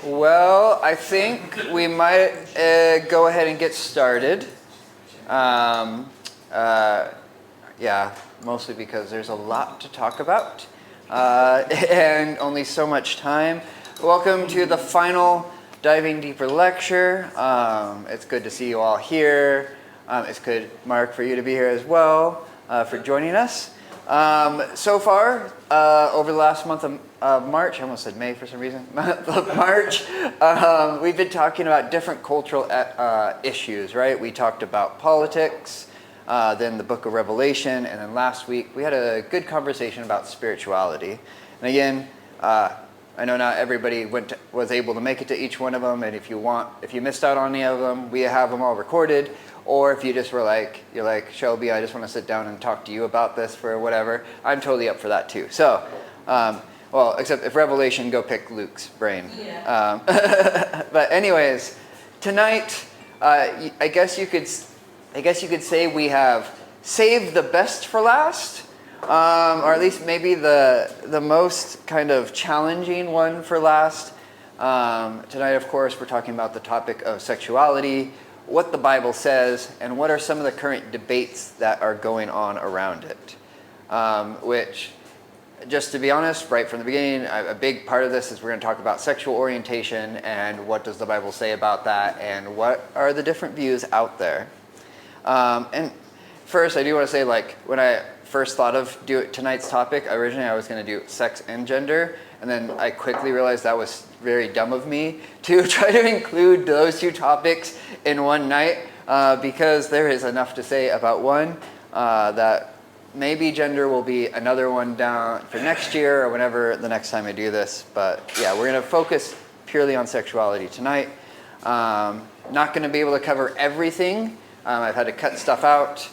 Well, I think we might go ahead and get started. Yeah, mostly because there's a lot to talk about and only so much time. Welcome to the final Diving Deeper lecture. It's good to see you all here. It's good, Mark, for you to be here as well, for joining us. So far, over the last month of March, I almost said May for some reason, month of March, we've been talking about different cultural issues, right? We talked about politics, then the book of Revelation, and then last week we had a good conversation about spirituality. And again, I know not everybody was able to make it to each one of them, and if you missed out on any of them, we have them all recorded. Or if you just were you're like, Shelby, I just want to sit down and talk to you about this for whatever, I'm totally up for that too. So, well, except if Revelation, go pick Luke's brain. Yeah. But anyways, tonight, I guess you could say we have saved the best for last, or at least maybe the most kind of challenging one for last. Tonight, of course, we're talking about the topic of sexuality, what the Bible says, and what are some of the current debates that are going on around it. Which, just to be honest, right from the beginning, a big part of this is we're going to talk about sexual orientation and what does the Bible say about that and what are the different views out there. And first, I do want to say, when I first thought of tonight's topic, originally I was going to do sex and gender, and then I quickly realized that was very dumb of me to try to include those two topics in one night, because there is enough to say about one, that maybe gender will be another one down for next year or whenever the next time I do this. But yeah, we're going to focus purely on sexuality tonight. Not going to be able to cover everything. I've had to cut stuff out.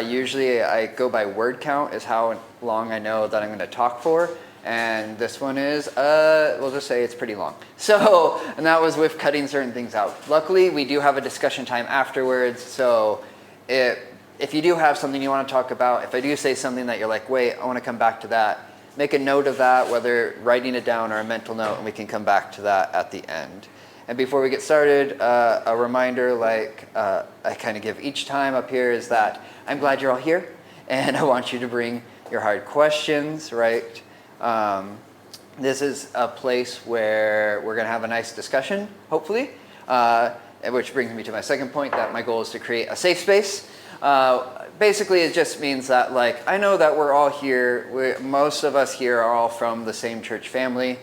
Usually I go by word count is how long I know that I'm going to talk for. And this one is, we'll just say it's pretty long. So, and that was with cutting certain things out. Luckily, we do have a discussion time afterwards. So if you do have something you want to talk about, if I do say something that you're like, wait, I want to come back to that, make a note of that, whether writing it down or a mental note, and we can come back to that at the end. And before we get started, a reminder, I kind of give each time up here, is that I'm glad you're all here, and I want you to bring your hard questions, right? This is a place where we're going to have a nice discussion, hopefully, which brings me to my second point, that my goal is to create a safe space. Basically, it just means that, I know that we're all here, most of us here are all from the same church family.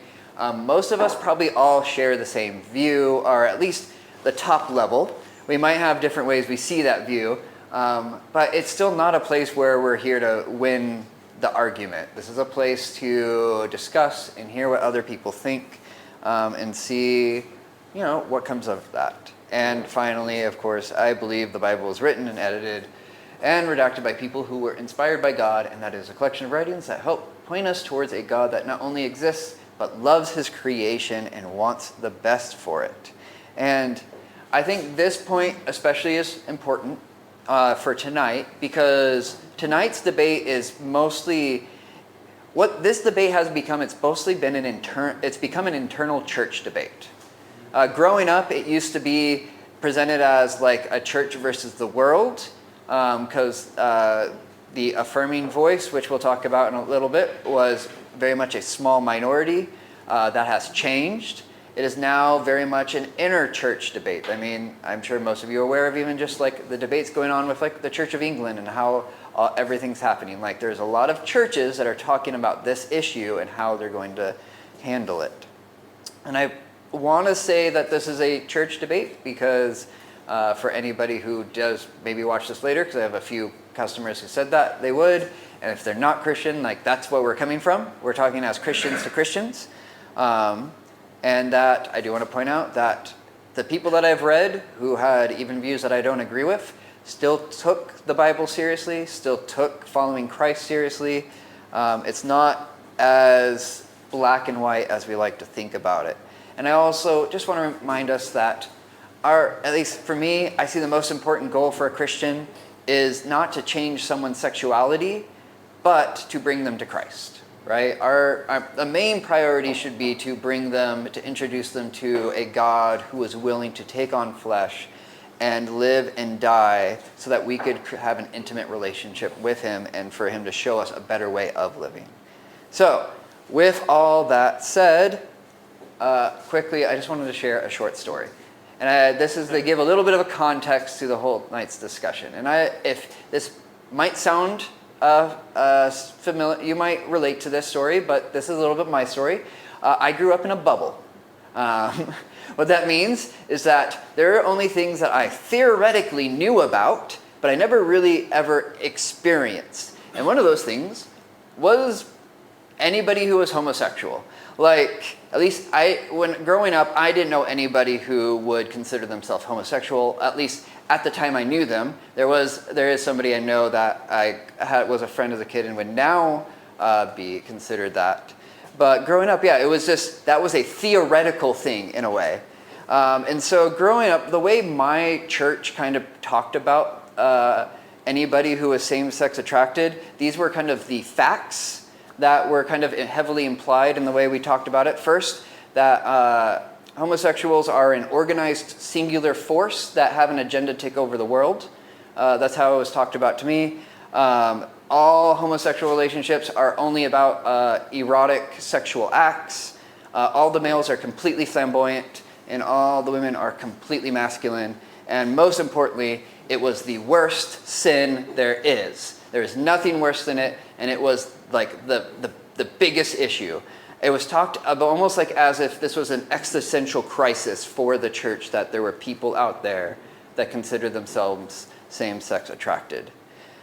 Most of us probably all share the same view, or at least the top level. We might have different ways we see that view, but it's still not a place where we're here to win the argument. This is a place to discuss and hear what other people think, and see, what comes of that. And finally, of course, I believe the Bible is written and edited and redacted by people who were inspired by God, and that is a collection of writings that help point us towards a God that not only exists, but loves his creation and wants the best for it. And I think this point especially is important for tonight, because tonight's debate is mostly what this debate has become. It's mostly been it's become an internal church debate. Growing up, it used to be presented as a church versus the world, because the affirming voice, which we'll talk about in a little bit, was very much a small minority. That has changed. It is now very much an inner church debate. I mean, I'm sure most of you are aware of even just the debates going on with the Church of England and how everything's happening. There's a lot of churches that are talking about this issue and how they're going to handle it. And I want to say that this is a church debate because for anybody who does maybe watch this later, because I have a few customers who said that they would, and if they're not Christian, that's where we're coming from. We're talking as Christians to Christians. And that I do want to point out that the people that I've read who had even views that I don't agree with still took the Bible seriously, still took following Christ seriously. It's not as black and white as we like to think about it. And I also just want to remind us that at least for me, I see the most important goal for a Christian is not to change someone's sexuality, but to bring them to Christ. right? The main priority should be to to introduce them to a God who is willing to take on flesh and live and die so that we could have an intimate relationship with him and for him to show us a better way of living. So, with all that said, quickly, I just wanted to share a short story. And this is to give a little bit of a context to the whole night's discussion. And if this might sound familiar, you might relate to this story, but this is a little bit my story. I grew up in a bubble. What that means is that there are only things that I theoretically knew about, but I never really ever experienced. And one of those things was anybody who was homosexual. Like, at least when growing up, I didn't know anybody who would consider themselves homosexual. At least at the time I knew them. There is somebody I know that was a friend as a kid and would now be considered that. But growing up, yeah, it was just, that was a theoretical thing in a way. And so growing up, the way my church kind of talked about anybody who was same-sex attracted, these were kind of the facts that were kind of heavily implied in the way we talked about it. First, that homosexuals are an organized singular force that have an agenda to take over the world. That's how it was talked about to me. All homosexual relationships are only about erotic sexual acts. All the males are completely flamboyant, and all the women are completely masculine. And most importantly, it was the worst sin there is. There is nothing worse than it, and it was like the biggest issue. It was talked about almost like as if this was an existential crisis for the church, that there were people out there that considered themselves same-sex attracted.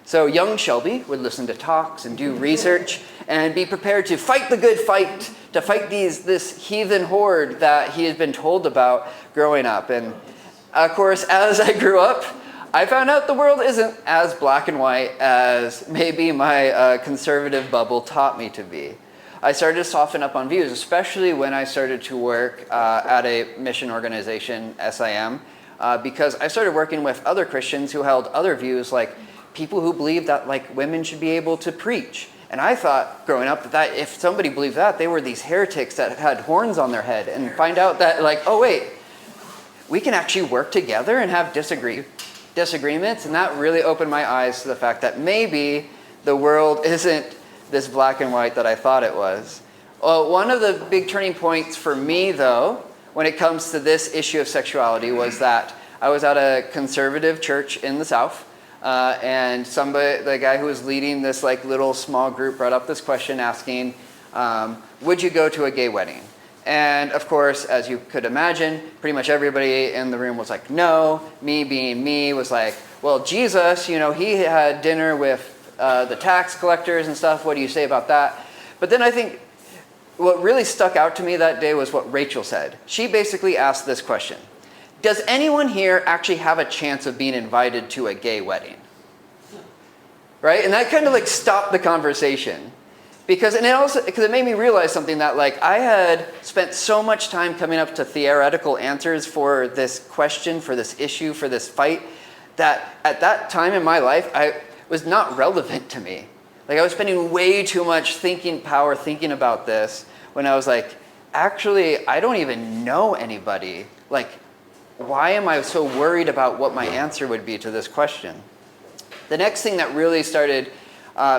So young Shelby would listen to talks and do research and be prepared to fight the good fight, to fight this heathen horde that he had been told about growing up. And of course, as I grew up, I found out the world isn't as black and white as maybe my conservative bubble taught me to be. I started to soften up on views, especially when I started to work at a mission organization, SIM, because I started working with other Christians who held other views, like people who believed that like women should be able to preach. And I thought growing up that if somebody believed that, they were these heretics that had horns on their head, and find out that like, oh wait, we can actually work together and have disagreements. And that really opened my eyes to the fact that maybe the world isn't this black and white that I thought it was. Well, one of the big turning points for me, though, when it comes to this issue of sexuality, was that I was at a conservative church in the South, and the guy who was leading this like little small group brought up this question asking, would you go to a gay wedding? And of course, as you could imagine, pretty much everybody in the room was like, no. Me being me was like, well, Jesus, he had dinner with the tax collectors and stuff. What do you say about that? But then I think what really stuck out to me that day was what Rachel said. She basically asked this question: does anyone here actually have a chance of being invited to a gay wedding? Right? And that kind of like stopped the conversation. Because it made me realize something, that like I had spent so much time coming up to theoretical answers for this question, for this issue, for this fight, that at that time in my life, I was not relevant to me. Like I was spending way too much thinking about this, when I was like, actually, I don't even know anybody. Like, why am I so worried about what my answer would be to this question? The next thing that really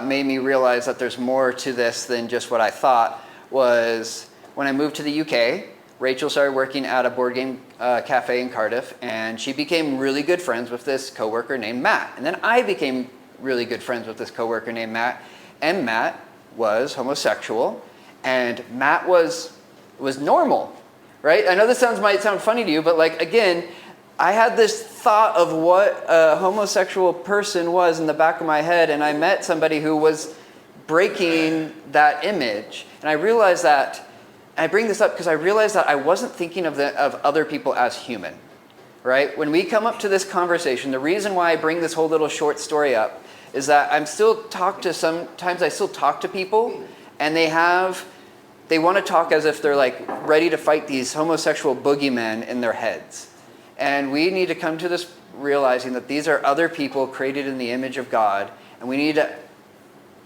made me realize that there's more to this than just what I thought was when I moved to the UK. Rachel started working at a board game cafe in Cardiff, and she became really good friends with this coworker named Matt. And then I became really good friends with this coworker named Matt, and Matt was homosexual, and Matt was normal, right? I know this might sound funny to you, but like again, I had this thought of what a homosexual person was in the back of my head, and I met somebody who was breaking that image. And I realized that, and I bring this up because I realized that I wasn't thinking of other people as human, right? When we come up to this conversation, the reason why I bring this whole little short story up is that sometimes I still talk to people, and they want to talk as if they're like ready to fight these homosexual boogeymen in their heads. And we need to come to this realizing that these are other people created in the image of God, and we need to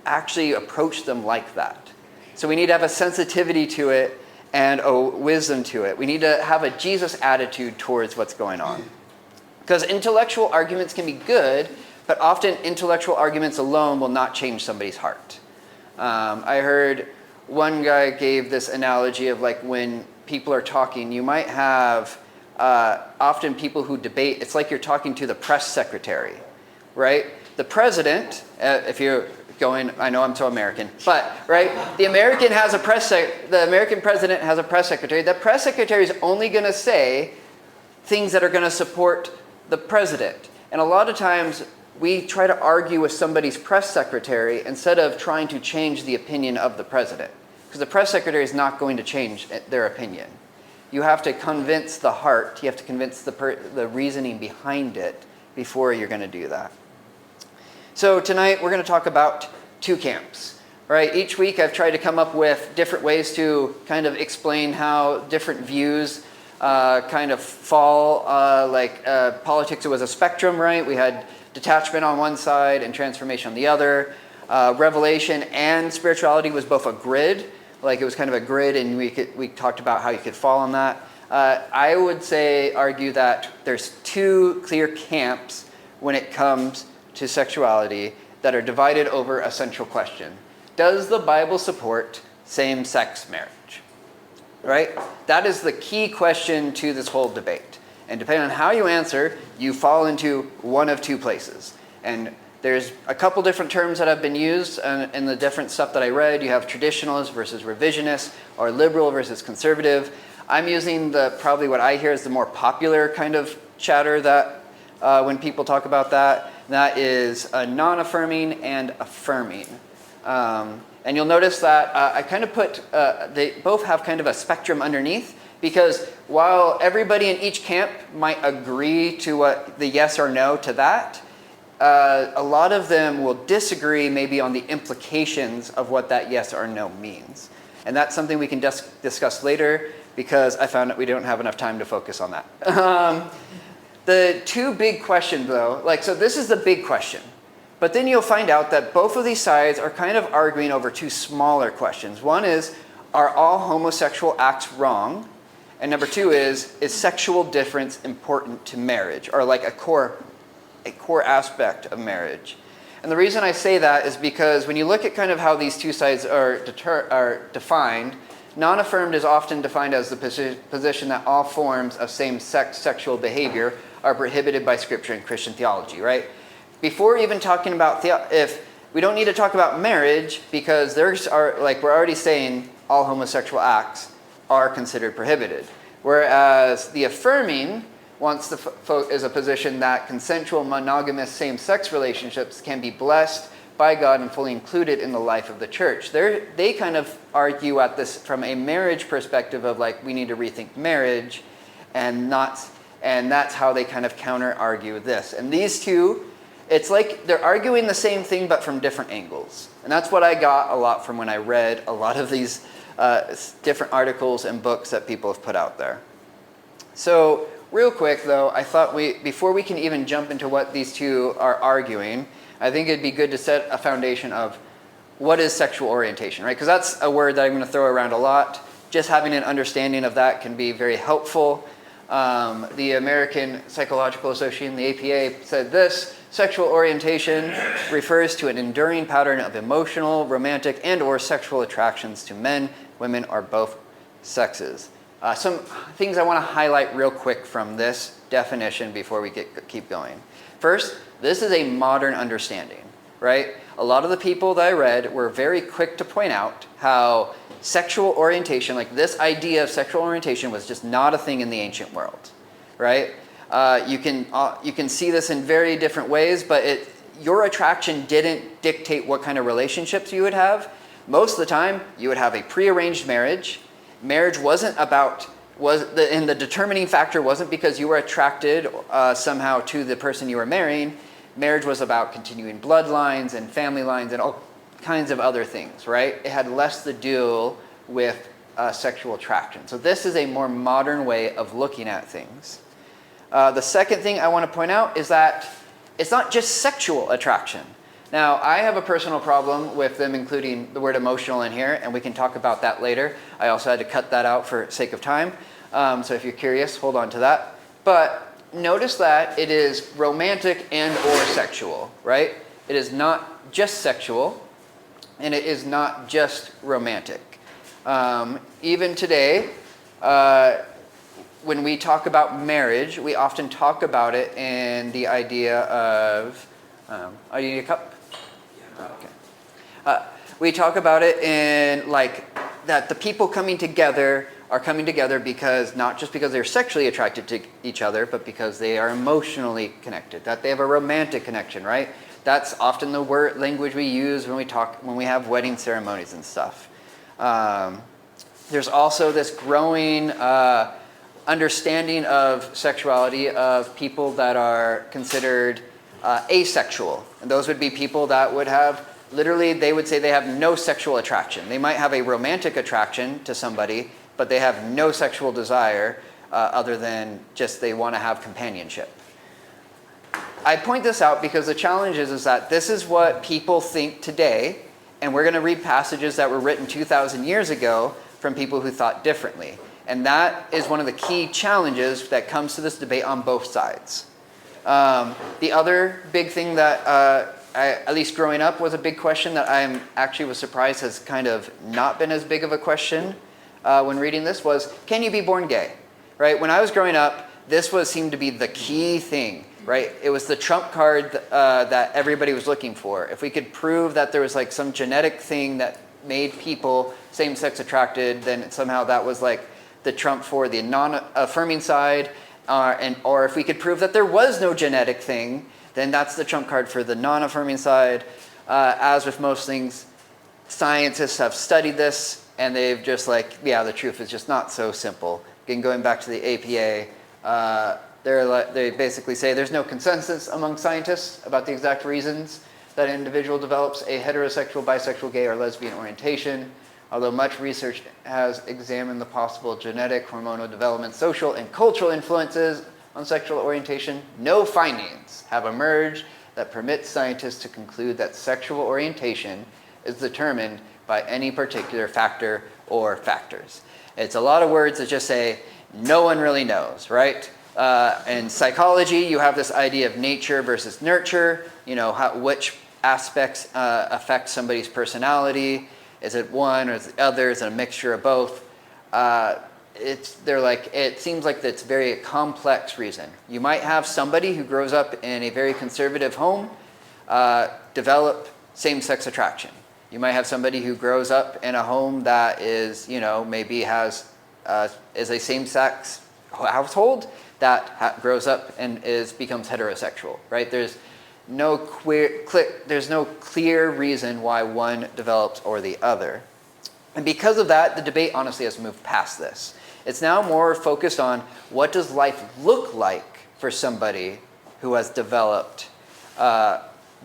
actually approach them like that. So we need to have a sensitivity to it and a wisdom to it. We need to have a Jesus attitude towards what's going on. Because intellectual arguments can be good, but often intellectual arguments alone will not change somebody's heart. I heard one guy gave this analogy of like when people are talking, you might have often people who debate, it's like you're talking to the press secretary, right? The president, if you're going, I know I'm so American, but right, the American president has a press secretary. The press secretary is only going to say things that are going to support the president. And a lot of times we try to argue with somebody's press secretary instead of trying to change the opinion of the president, because the press secretary is not going to change their opinion. You have to convince the heart. You have to convince the reasoning behind it before you're going to do that. So tonight we're going to talk about two camps, right? Each week I've tried to come up with different ways to kind of explain how different views kind of fall. Politics, it was a spectrum, right? We had detachment on one side and transformation on the other. Revelation and spirituality was both a grid, like it was kind of a grid, and we talked about how you could fall on that. I would argue that there's two clear camps when it comes to sexuality that are divided over a central question. Does the Bible support same-sex marriage? Right? That is the key question to this whole debate. And depending on how you answer, you fall into one of two places. And there's a couple different terms that have been used in the different stuff that I read. You have traditionalist versus revisionist, or liberal versus conservative. I'm using probably what I hear is the more popular kind of chatter that when people talk about that. That is non-affirming and affirming. And you'll notice that I kind of put, they both have kind of a spectrum underneath, because while everybody in each camp might agree to what the yes or no to that, a lot of them will disagree maybe on the implications of what that yes or no means. And that's something we can discuss later, because I found that we don't have enough time to focus on that. The two big questions, though, so this is the big question. But then you'll find out that both of these sides are kind of arguing over two smaller questions. One is, are all homosexual acts wrong? And number two is sexual difference important to marriage, or like a core aspect of marriage? And the reason I say that is because when you look at kind of how these two sides are defined, non-affirmed is often defined as the position that all forms of same-sex sexual behavior are prohibited by Scripture and Christian theology, right? Before even talking about if we don't need to talk about marriage, because we're already saying all homosexual acts are considered prohibited. Whereas the affirming is a position that consensual monogamous same-sex relationships can be blessed by God and fully included in the life of the church. They kind of argue at this from a marriage perspective of we need to rethink marriage, and that's how they kind of counter-argue this. And these two, it's like they're arguing the same thing but from different angles. And that's what I got a lot from when I read a lot of these different articles and books that people have put out there. So real quick though, I thought before we can even jump into what these two are arguing, I think it'd be good to set a foundation of what is sexual orientation, right? Because that's a word that I'm going to throw around a lot. Just having an understanding of that can be very helpful. The American Psychological Association, the APA, said this: sexual orientation refers to an enduring pattern of emotional, romantic, and/or sexual attractions to men, women, or both sexes. Some things I want to highlight real quick from this definition before we keep going. First, this is a modern understanding, right? A lot of the people that I read were very quick to point out how sexual orientation, this idea of sexual orientation, was just not a thing in the ancient world, right? You can see this in very different ways, but your attraction didn't dictate what kind of relationships you would have. Most of the time, you would have a prearranged marriage. Marriage wasn't about, and the determining factor wasn't because you were attracted somehow to the person you were marrying. Marriage was about continuing bloodlines and family lines and all kinds of other things, right? It had less to do with sexual attraction. So this is a more modern way of looking at things. The second thing I want to point out is that it's not just sexual attraction. Now, I have a personal problem with them including the word emotional in here, and we can talk about that later. I also had to cut that out for sake of time. So if you're curious, hold on to that. But notice that it is romantic and or sexual, right? It is not just sexual, and it is not just romantic. Even today, when we talk about marriage, we often talk about it in the idea of, oh, you need a cup? Oh, okay. We talk about it in like that the people coming together are coming together because not just because they're sexually attracted to each other, but because they are emotionally connected, that they have a romantic connection, right? That's often the word language we use when we have wedding ceremonies and stuff. There's also this growing understanding of sexuality of people that are considered asexual. And those would be people that would have, literally, they would say they have no sexual attraction. They might have a romantic attraction to somebody, but they have no sexual desire other than just they want to have companionship. I point this out because the challenge is that this is what people think today, and we're going to read passages that were written 2,000 years ago from people who thought differently. And that is one of the key challenges that comes to this debate on both sides. The other big thing that at least growing up was a big question that I actually was surprised has kind of not been as big of a question when reading this was, can you be born gay? Right? When I was growing up, this seemed to be the key thing, right? It was the trump card that everybody was looking for. If we could prove that there was like some genetic thing that made people same-sex attracted, then somehow that was like the trump for the non-affirming side, or if we could prove that there was no genetic thing, then that's the trump card for the non-affirming side. As with most things, scientists have studied this, and they've just like, yeah, the truth is just not so simple. Again, going back to the APA, they basically say there's no consensus among scientists about the exact reasons that an individual develops a heterosexual, bisexual, gay, or lesbian orientation. Although much research has examined the possible genetic, hormonal development, social, and cultural influences on sexual orientation, no findings have emerged that permit scientists to conclude that sexual orientation is determined by any particular factor or factors. It's a lot of words that just say, no one really knows, right? In psychology, you have this idea of nature versus nurture, which aspects affect somebody's personality. Is it one or is it the other? Is it a mixture of both? It seems like it's a very complex reason. You might have somebody who grows up in a very conservative home develop same-sex attraction. You might have somebody who grows up in a home that is, maybe is a same-sex household that grows up and becomes heterosexual, right? There's no clear reason why one develops or the other. And because of that, the debate honestly has moved past this. It's now more focused on what does life look like for somebody who has developed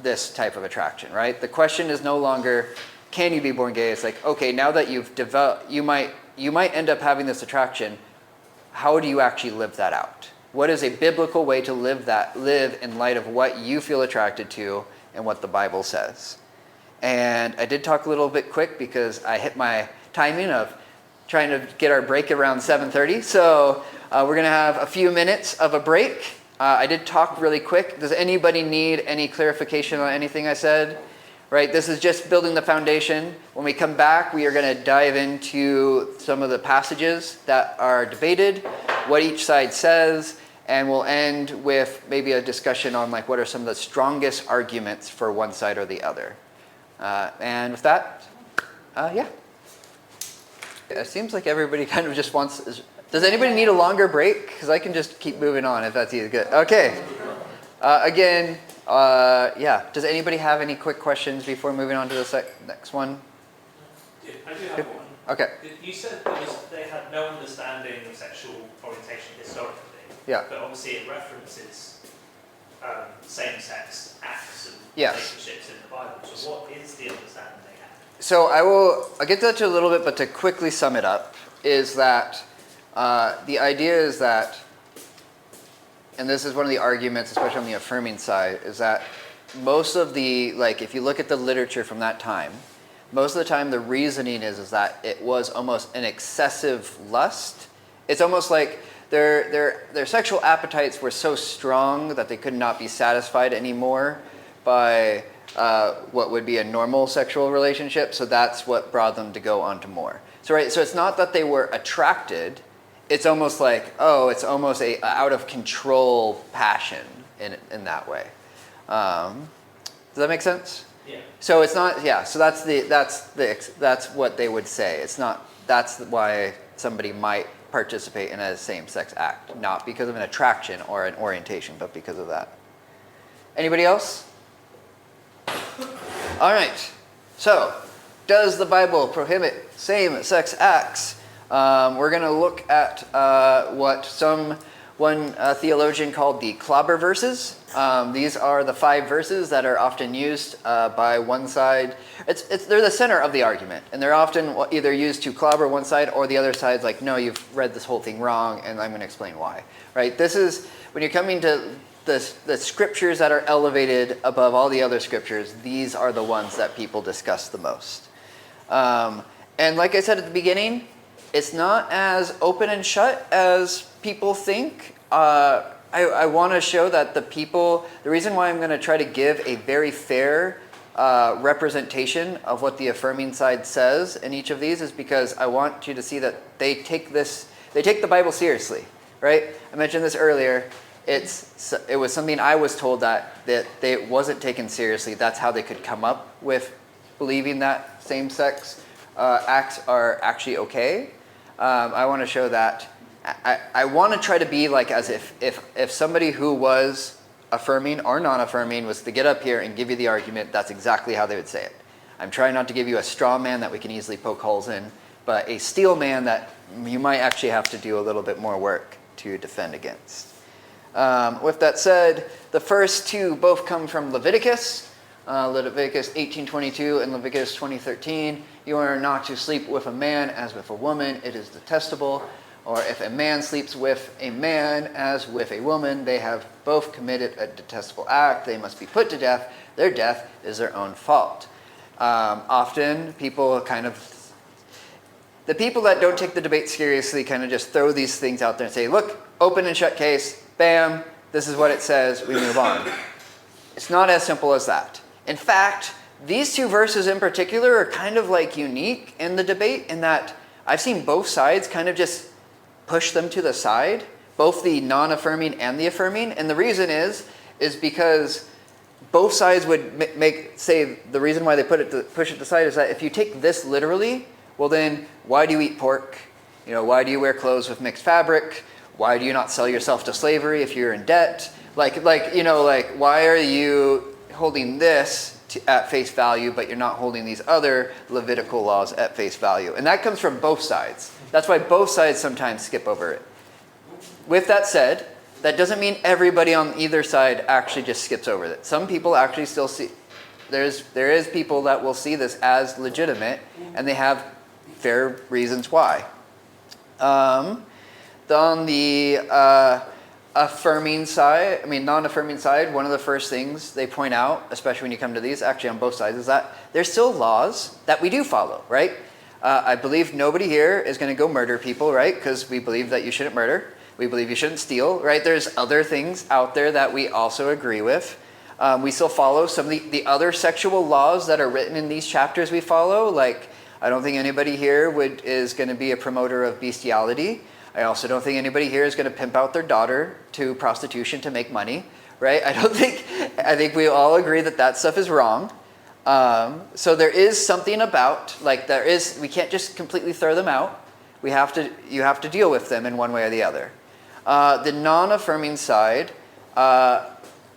this type of attraction, right? The question is no longer, can you be born gay? It's like, okay, now that you've developed, you might end up having this attraction. How do you actually live that out? What is a biblical way to live in light of what you feel attracted to and what the Bible says? And I did talk a little bit quick because I hit my timing of trying to get our break around 7:30. So we're going to have a few minutes of a break. I did talk really quick. Does anybody need any clarification on anything I said? Right, this is just building the foundation. When we come back, we are going to dive into some of the passages that are debated, what each side says, and we'll end with maybe a discussion on like what are some of the strongest arguments for one side or the other. And with that, yeah. It seems like everybody kind of just wants... Does anybody need a longer break? Because I can just keep moving on if that's easy. Good. Okay. Again, yeah. Does anybody have any quick questions before moving on to the next one? Yeah, I do have one. Okay. You said they had no understanding of sexual orientation historically. Yeah. But obviously it references same-sex acts and Yes. relationships in the Bible. So what is the understanding they have? So I'll get to that a little bit, but to quickly sum it up, is that the idea is that, and this is one of the arguments, especially on the affirming side, is that most of the, like, if you look at the literature from that time, most of the time the reasoning is that it was almost an excessive lust. It's almost like their sexual appetites were so strong that they could not be satisfied anymore by what would be a normal sexual relationship. So that's what brought them to go on to more. So it's not that they were attracted. It's almost like, it's almost a out of control passion in that way. Does that make sense? Yeah. So it's not, so that's what they would say. It's not, that's why somebody might participate in a same-sex act, not because of an attraction or an orientation, but because of that. Anybody else? All right. So, does the Bible prohibit same-sex acts? We're going to look at what one theologian called the clobber verses. These are the 5 verses that are often used by one side. They're the center of the argument, and they're often either used to clobber one side, or the other side's like, no, you've read this whole thing wrong, and I'm going to explain why. Right? This is, when you're coming to the scriptures that are elevated above all the other scriptures, these are the ones that people discuss the most. And like I said at the beginning, it's not as open and shut as people think. I want to show that the reason why I'm going to try to give a very fair representation of what the affirming side says in each of these is because I want you to see that they take the Bible seriously, right? I mentioned this earlier. It was something I was told that it wasn't taken seriously. That's how they could come up with believing that same-sex acts are actually okay. I want to show that. I want to try to be like as if somebody who was affirming or non-affirming was to get up here and give you the argument, that's exactly how they would say it. I'm trying not to give you a straw man that we can easily poke holes in, but a steel man that you might actually have to do a little bit more work to defend against. With that said, the first 2 both come from Leviticus. Leviticus 18:22 and Leviticus 20:13. You are not to sleep with a man as with a woman, it is detestable. Or if a man sleeps with a man as with a woman, they have both committed a detestable act. They must be put to death. Their death is their own fault. Often people the people that don't take the debate seriously kind of just throw these things out there and say, look, open and shut case, bam, this is what it says, we move on. It's not as simple as that. In fact, these 2 verses in particular are kind of like unique in the debate in that I've seen both sides kind of just push them to the side, both the non-affirming and the affirming. And the reason is because both sides would say the reason why they push it to the side is that if you take this literally, well then, why do you eat pork? Why do you wear clothes with mixed fabric? Why do you not sell yourself to slavery if you're in debt? Why are you holding this at face value, but you're not holding these other Levitical laws at face value? And that comes from both sides. That's why both sides sometimes skip over it. With that said, that doesn't mean everybody on either side actually just skips over it. Some people actually still see, there is people that will see this as legitimate, and they have fair reasons why. On the non-affirming side, one of the first things they point out, especially when you come to these, actually on both sides, is that there's still laws that we do follow, right? I believe nobody here is going to go murder people, right? Because we believe that you shouldn't murder. We believe you shouldn't steal, right? There's other things out there that we also agree with. We still follow some of the other sexual laws that are written in these chapters we follow. Like, I don't think anybody here is going to be a promoter of bestiality. I also don't think anybody here is going to pimp out their daughter to prostitution to make money, right? I think we all agree that stuff is wrong. So there is something about, we can't just completely throw them out. You have to deal with them in one way or the other. The non-affirming side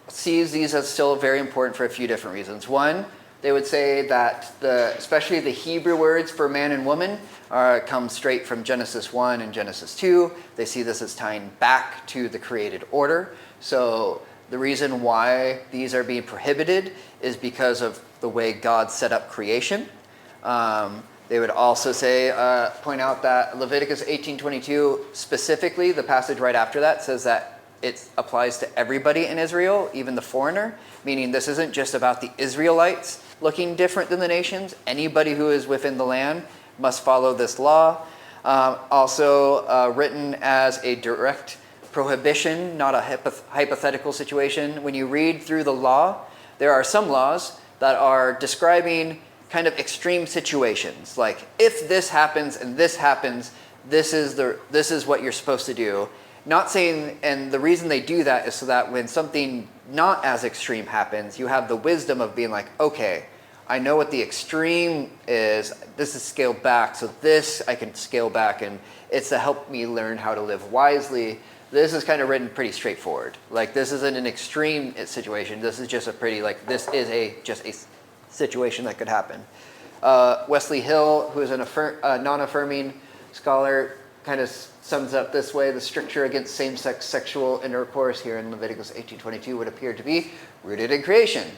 sees these as still very important for a few different reasons. One, they would say that especially the Hebrew words for man and woman come straight from Genesis 1 and Genesis 2. They see this as tying back to the created order. So the reason why these are being prohibited is because of the way God set up creation. They would also point out that Leviticus 18:22, specifically, the passage right after that, says that it applies to everybody in Israel, even the foreigner, meaning this isn't just about the Israelites looking different than the nations. Anybody who is within the land must follow this law. Also written as a direct prohibition, not a hypothetical situation. When you read through the law, there are some laws that are describing kind of extreme situations, like if this happens and this happens, this is what you're supposed to do. Not saying, and the reason they do that is so that when something not as extreme happens, you have the wisdom of being like, okay, I know what the extreme is. This is scaled back, so this I can scale back, and it's to help me learn how to live wisely. This is kind of written pretty straightforward. Like, this isn't an extreme situation. This is just a pretty, like, this is just a situation that could happen. Wesley Hill, who is a non-affirming scholar, kind of sums up this way: the stricture against same-sex sexual intercourse here in Leviticus 18:22 would appear to be rooted in creation,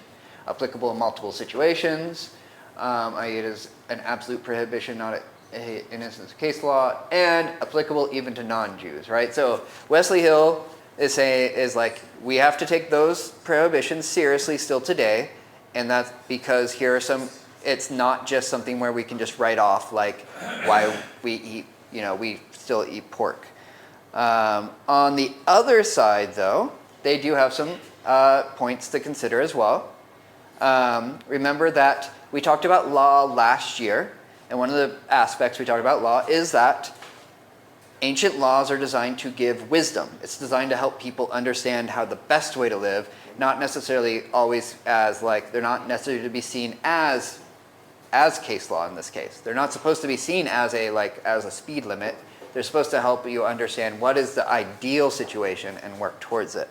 applicable in multiple situations, i.e. it is an absolute prohibition, not an instance of case law, and applicable even to non-Jews, right? So Wesley Hill is like, we have to take those prohibitions seriously still today, and that's because here are some, it's not just something where we can just write off like why we eat, we still eat pork. On the other side, though, they do have some points to consider as well. Remember that we talked about law last year, and one of the aspects we talked about law is that ancient laws are designed to give wisdom. It's designed to help people understand how the best way to live, not necessarily always as like, they're not necessarily to be seen as case law in this case. They're not supposed to be seen as a speed limit. They're supposed to help you understand what is the ideal situation and work towards it.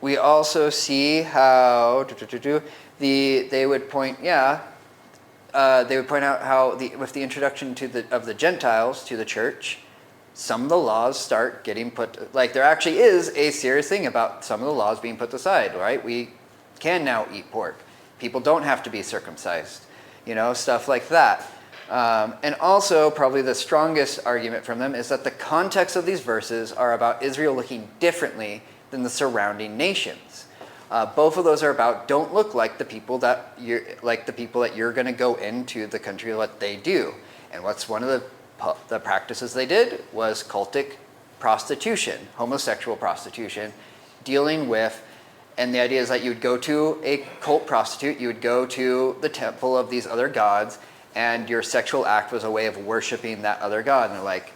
We also see how they would point out how with the introduction of the Gentiles to the church, some of the laws start getting put, like there actually is a serious thing about some of the laws being put aside, right? We can now eat pork. People don't have to be circumcised, stuff like that. And also, probably the strongest argument from them is that the context of these verses are about Israel looking differently than the surrounding nations. Both of those are about don't look like the people that you're going to go into the country what they do. And what's one of the practices they did was cultic prostitution, homosexual prostitution, dealing with. And the idea is that you would go to a cult prostitute, you would go to the temple of these other gods, and your sexual act was a way of worshiping that other god. And they're like,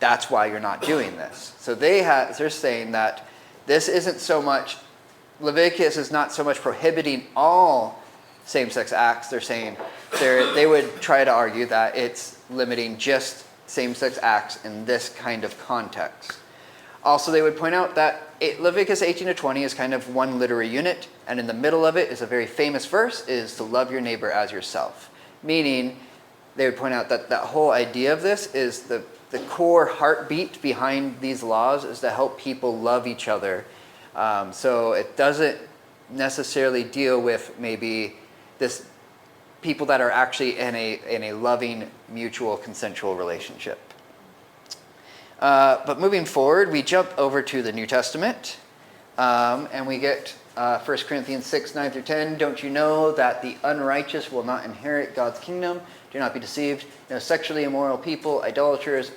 that's why you're not doing this. So they're saying that this isn't so much, Leviticus is not so much prohibiting all same-sex acts. They're saying, they would try to argue that it's limiting just same-sex acts in this kind of context. Also, they would point out that Leviticus 18 to 20 is kind of one literary unit, and in the middle of it is a very famous verse, is to love your neighbor as yourself. Meaning, they would point out that that whole idea of this is the core heartbeat behind these laws is to help people love each other. So it doesn't necessarily deal with maybe this people that are actually in a loving, mutual, consensual relationship. But moving forward, we jump over to the New Testament, and we get 1 Corinthians 6, 9 through 10. Don't you know that the unrighteous will not inherit God's kingdom? Do not be deceived. No sexually immoral people, adulterers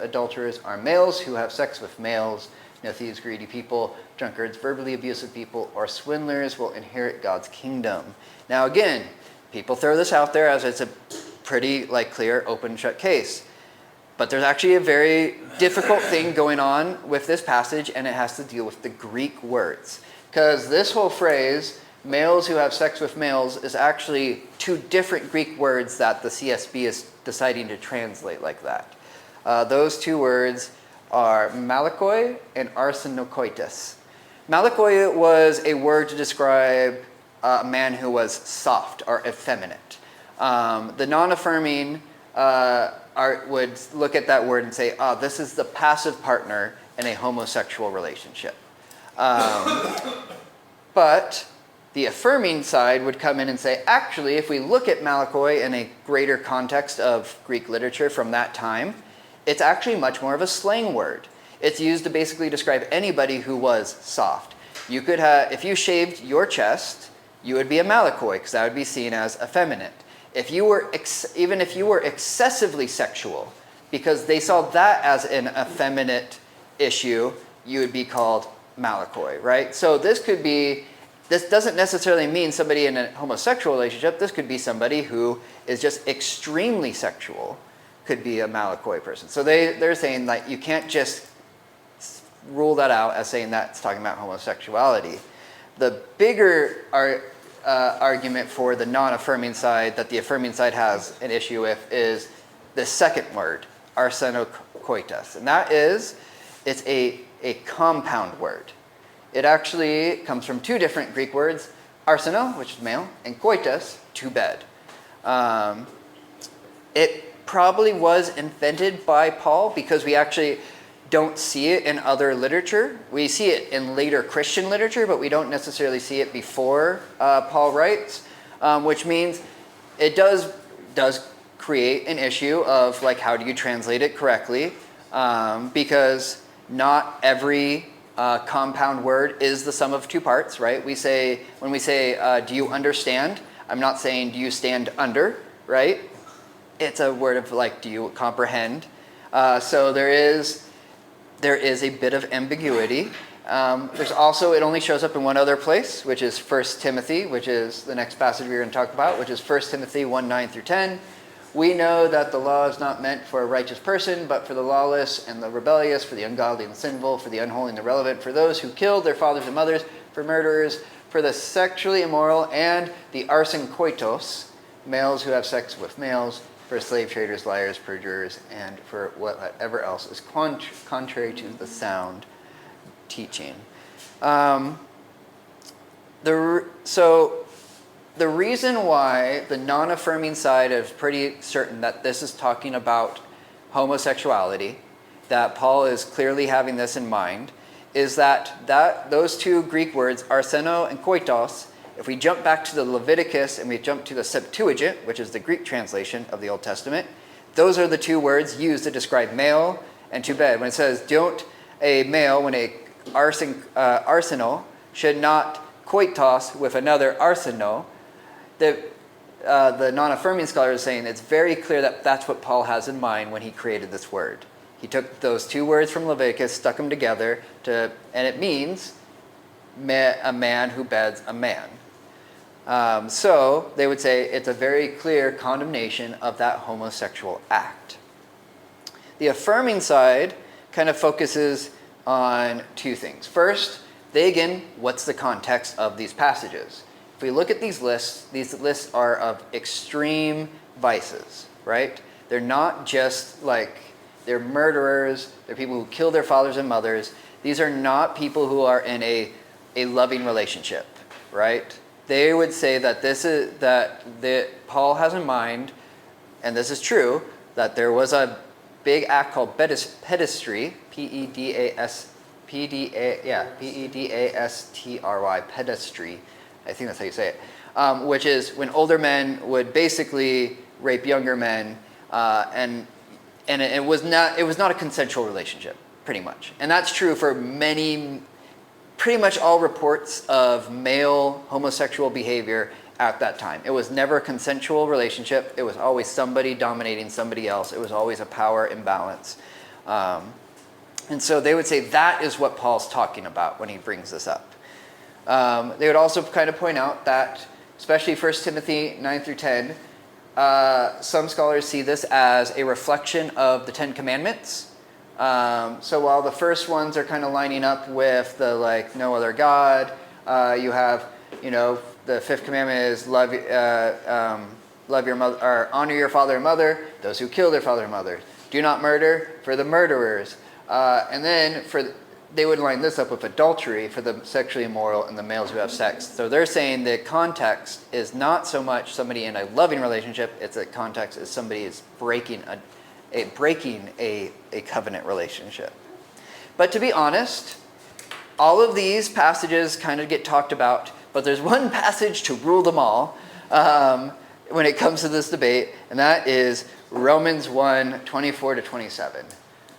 are males who have sex with males. No thieves, greedy people, drunkards, verbally abusive people, or swindlers will inherit God's kingdom. Now again, people throw this out there as it's a pretty clear, open, shut case. But there's actually a very difficult thing going on with this passage, and it has to deal with the Greek words. Because this whole phrase, males who have sex with males, is actually two different Greek words that the CSB is deciding to translate like that. Those two words are malakoi and arsenokoitis. Malakoi was a word to describe a man who was soft or effeminate. The non-affirming would look at that word and say, this is the passive partner in a homosexual relationship. But the affirming side would come in and say, actually, if we look at malakoi in a greater context of Greek literature from that time, it's actually much more of a slang word. It's used to basically describe anybody who was soft. You could have, if you shaved your chest, you would be a malakoi, because that would be seen as effeminate. If you were, even if you were excessively sexual, because they saw that as an effeminate issue, you would be called malakoi, right? So this doesn't necessarily mean somebody in a homosexual relationship. This could be somebody who is just extremely sexual, could be a malakoi person. So they're saying like you can't just rule that out as saying that's talking about homosexuality. The bigger argument for the non-affirming side that the affirming side has an issue with is the second word, arsenokoitas. And that is, it's a compound word. It actually comes from two different Greek words, arseno, which is male, and koitas, to bed. It probably was invented by Paul because we actually don't see it in other literature. We see it in later Christian literature, but we don't necessarily see it before Paul writes, which means it does create an issue of like how do you translate it correctly, because not every compound word is the sum of two parts, right? When we say do you understand, I'm not saying do you stand under, right? It's a word of like do you comprehend. So there is a bit of ambiguity. There's also, it only shows up in one other place, which is 1 Timothy, which is the next passage we're going to talk about, which is 1 Timothy 1:9 through 10. We know that the law is not meant for a righteous person, but for the lawless and the rebellious, for the ungodly and the sinful, for the unholy and irrelevant, for those who killed their fathers and mothers, for murderers, for the sexually immoral, and the arsenkoitos, males who have sex with males, for slave traders, liars, perjurers, and for whatever else is contrary to the sound teaching. The reason why the non-affirming side is pretty certain that this is talking about homosexuality, that Paul is clearly having this in mind, is that those two Greek words, arseno and koitos, if we jump back to the Leviticus and we jump to the Septuagint, which is the Greek translation of the Old Testament, those are the two words used to describe male and to bed. When it says, a male, when a arseno should not koitos with another arseno, the non-affirming scholar is saying it's very clear that that's what Paul has in mind when he created this word. He took those two words from Leviticus, stuck them together, and it means a man who beds a man. So they would say it's a very clear condemnation of that homosexual act. The affirming side kind of focuses on two things. First, what's the context of these passages? If we look at these lists are of extreme vices, right? They're not just like, they're murderers, they're people who kill their fathers and mothers. These are not people who are in a loving relationship, right? They would say that Paul has in mind, and this is true, that there was a big act called pedestry, P-E-D-A-S-T-R-Y, pedestry. I think that's how you say it, which is when older men would basically rape younger men, and it was not a consensual relationship, pretty much. And that's true for pretty much all reports of male homosexual behavior at that time. It was never a consensual relationship. It was always somebody dominating somebody else. It was always a power imbalance. And so they would say that is what Paul's talking about when he brings this up. They would also kind of point out that, especially 1 Timothy 9 through 10, some scholars see this as a reflection of the Ten Commandments. So while the first ones are kind of lining up with the no other God, you have, the fifth commandment is love your mother, or honor your father and mother. Those who kill their father and mother, do not murder, for the murderers, and then they would line this up with adultery, for the sexually immoral and the males who have sex. So they're saying the context is not so much somebody in a loving relationship; it's a context is somebody is breaking a covenant relationship. But to be honest, all of these passages kind of get talked about, but there's one passage to rule them all when it comes to this debate, and that is Romans 1:24 to 27.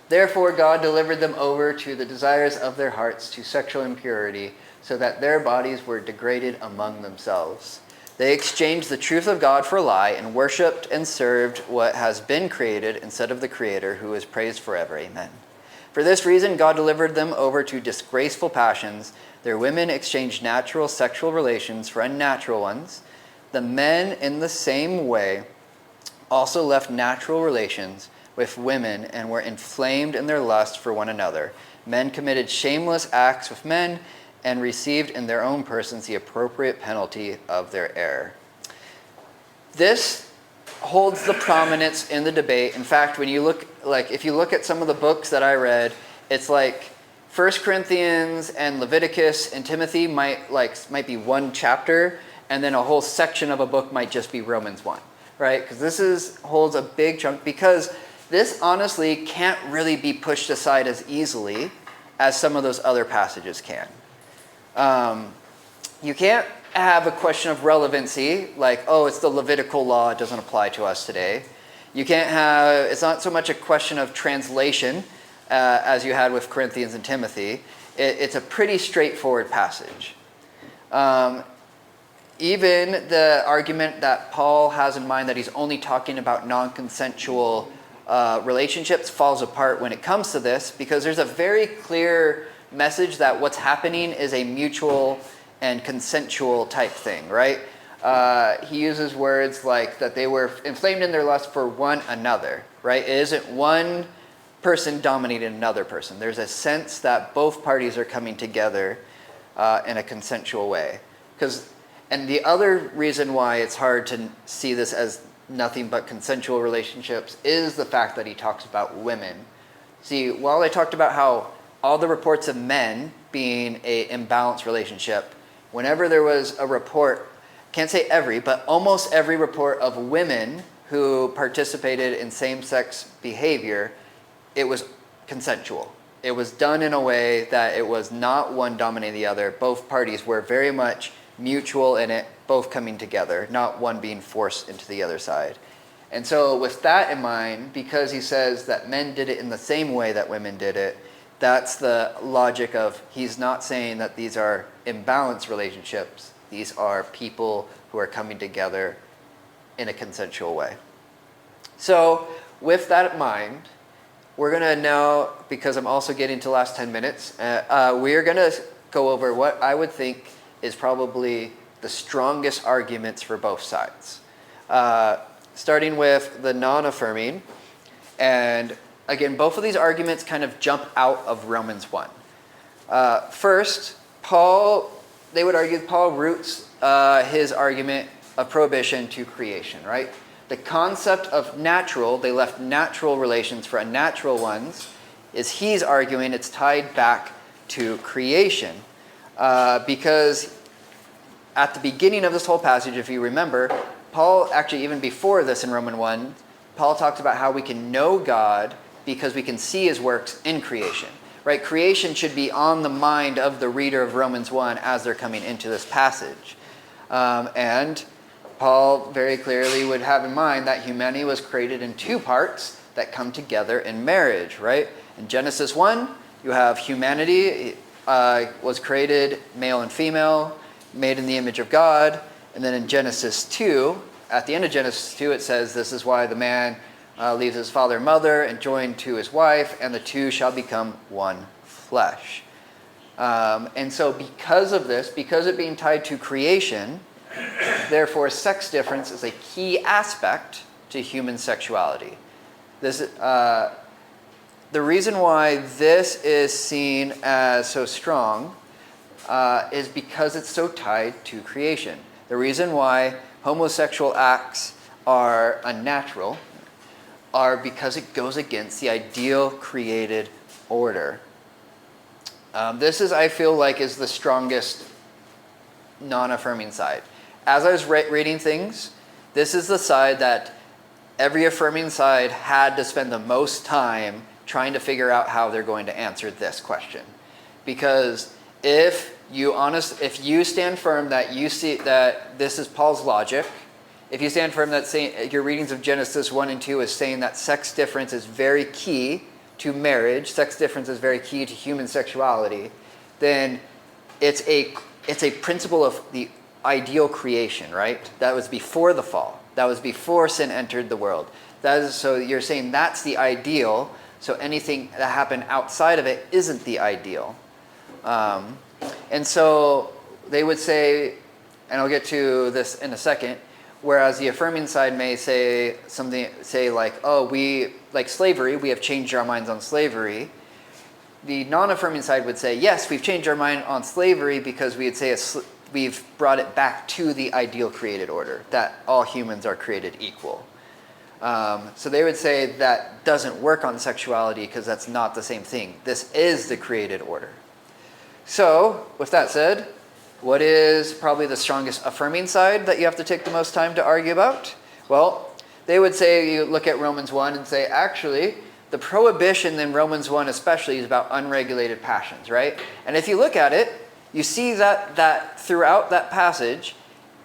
Therefore, God delivered them over to the desires of their hearts, to sexual impurity, so that their bodies were degraded among themselves. They exchanged the truth of God for a lie and worshipped and served what has been created instead of the Creator, who is praised forever. Amen. For this reason, God delivered them over to disgraceful passions. Their women exchanged natural sexual relations for unnatural ones. The men, in the same way, also left natural relations with women and were inflamed in their lust for one another. Men committed shameless acts with men and received in their own persons the appropriate penalty of their error. This holds the prominence in the debate. In fact, when you look, if you look at some of the books that I read, it's like 1 Corinthians and Leviticus and Timothy might be one chapter, and then a whole section of a book might just be Romans 1, right? Because this holds a big chunk, because this honestly can't really be pushed aside as easily as some of those other passages can. You can't have a question of relevancy, like, oh, it's the Levitical law, it doesn't apply to us today. You can't have, it's not so much a question of translation as you had with Corinthians and Timothy. It's a pretty straightforward passage. Even the argument that Paul has in mind that he's only talking about non-consensual relationships falls apart when it comes to this, because there's a very clear message that what's happening is a mutual and consensual type thing, right? He uses words like that they were inflamed in their lust for one another, right? It isn't one person dominating another person. There's a sense that both parties are coming together in a consensual way. And the other reason why it's hard to see this as nothing but consensual relationships is the fact that he talks about women. See, while I talked about how all the reports of men being an imbalanced relationship, whenever there was a report, can't say every, but almost every report of women who participated in same-sex behavior, it was consensual. It was done in a way that it was not one dominating the other. Both parties were very much mutual in it, both coming together, not one being forced into the other side. And so with that in mind, because he says that men did it in the same way that women did it, that's the logic of he's not saying that these are imbalanced relationships. These are people who are coming together in a consensual way. So with that in mind, we're going to now, because I'm also getting to the last 10 minutes, we're going to go over what I would think is probably the strongest arguments for both sides. Starting with the non-affirming. And again, both of these arguments kind of jump out of Romans 1. First, they would argue Paul roots his argument of prohibition to creation, right? The concept of natural, they left natural relations for unnatural ones, is he's arguing it's tied back to creation. Because at the beginning of this whole passage, if you remember, Paul, actually even before this in Romans 1, Paul talks about how we can know God because we can see his works in creation, right? Creation should be on the mind of the reader of Romans 1 as they're coming into this passage. And Paul very clearly would have in mind that humanity was created in two parts that come together in marriage, right? In Genesis 1, you have humanity was created male and female, made in the image of God. And then in Genesis 2, at the end of Genesis 2, it says, this is why the man leaves his father and mother and joined to his wife, and the two shall become one flesh. And so because of this, because it being tied to creation, therefore sex difference is a key aspect to human sexuality. The reason why this is seen as so strong is because it's so tied to creation. The reason why homosexual acts are unnatural are because it goes against the ideal created order. This is, I feel like, is the strongest non-affirming side. As I was reading things, this is the side that every affirming side had to spend the most time trying to figure out how they're going to answer this question. Because if you stand firm that you see that this is Paul's logic, if you stand firm that your readings of Genesis 1 and 2 is saying that sex difference is very key to marriage, sex difference is very key to human sexuality, then it's a principle of the ideal creation, right? That was before the fall. That was before sin entered the world. So you're saying that's the ideal, so anything that happened outside of it isn't the ideal. And so they would say, and I'll get to this in a second, whereas the affirming side may say something, like, oh, like slavery, we have changed our minds on slavery. The non-affirming side would say, yes, we've changed our mind on slavery because we would say we've brought it back to the ideal created order, that all humans are created equal. So they would say that doesn't work on sexuality because that's not the same thing. This is the created order. So, with that said, what is probably the strongest affirming side that you have to take the most time to argue about? Well, they would say, you look at Romans 1 and say, actually, the prohibition in Romans 1 especially is about unregulated passions, right? And if you look at it, you see that throughout that passage,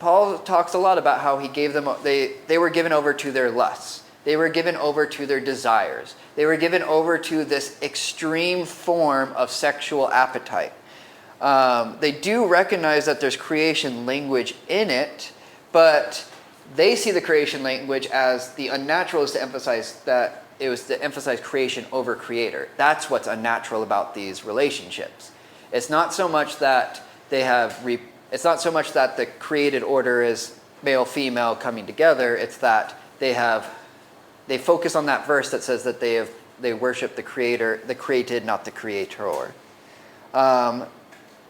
Paul talks a lot about how he gave them, they were given over to their lusts. They were given over to their desires. They were given over to this extreme form of sexual appetite. They do recognize that there's creation language in it, but they see the creation language as the unnatural is to emphasize that it was to emphasize creation over creator. That's what's unnatural about these relationships. It's not so much that it's not so much that the created order is male, female coming together. It's that they focus on that verse that says that they worship the creator, the created, not the creator.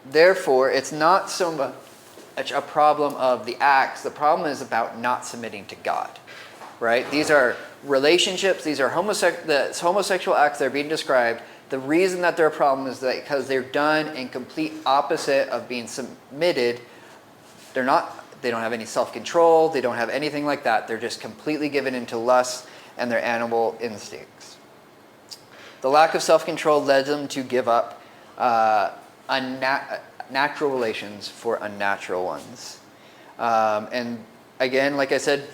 Therefore, it's not so much a problem of the acts. The problem is about not submitting to God, right? These are relationships. These are homosexual acts that are being described. The reason that they're a problem is that because they're done in complete opposite of being submitted. They don't have any self-control. They don't have anything like that. They're just completely given into lust and their animal instincts. The lack of self-control led them to give up natural relations for unnatural ones. And again, like I said,